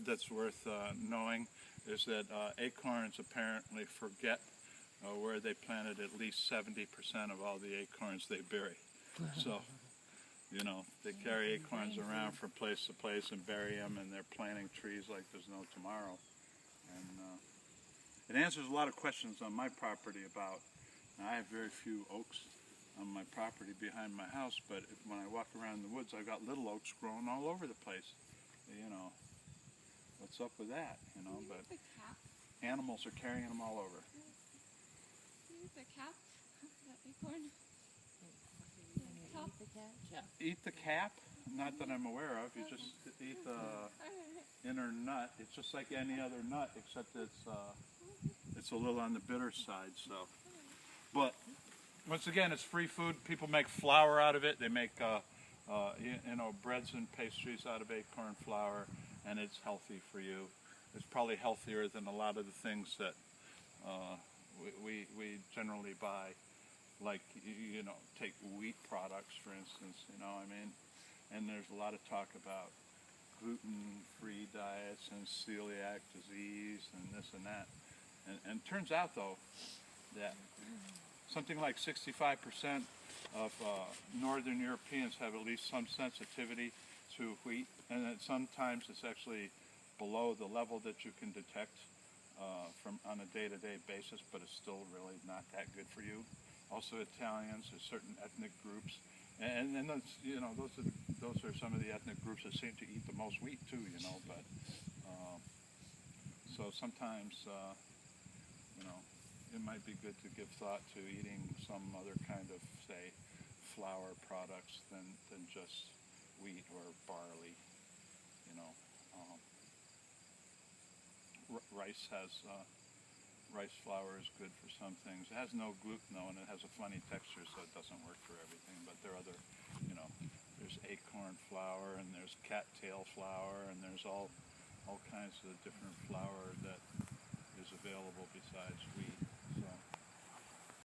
that's worth knowing is that acorns apparently forget where they planted at least 70% of all the acorns they bury. So, you know, they carry acorns around from place to place and bury them, and they're planting trees like there's no tomorrow. And it answers a lot of questions on my property about, I have very few oaks on my property behind my house, but when I walk around the woods, I've got little oaks growing all over the place. You know, what's up with that, you know, but animals are carrying them all over. Use the cap, the acorn. Eat the cap? Yeah. Eat the cap? Not that I'm aware of. You just eat the inner nut. It's just like any other nut, except it's a little on the bitter side. So, but once again, it's free food. People make flour out of it. They make you know, breads and pastries out of acorn flour, and it's healthy for you. It's probably healthier than a lot of the things that we generally buy. Like, you know, take wheat products, for instance, you know, I mean, and there's a lot of talk about gluten-free diets and celiac disease and this and that. And it turns out, though, that something like 65% of Northern Europeans have at least some sensitivity to wheat, and that sometimes it's actually below the level that you can detect from on a day-to-day basis, but it's still really not that good for you. Also Italians, there's certain ethnic groups, and those, you know, those are some of the ethnic groups that seem to eat the most wheat too, you know, but so sometimes, you know, it might be good to give thought to eating some other kind of, say, flour products than just wheat or barley, you know. Rice has rice flour is good for some things. It has no gluten though, and it has a funny texture, so it doesn't work for everything. But there are other, you know, there's acorn flour, and there's cattail flour, and there's all kinds of different flour that is available besides wheat. So.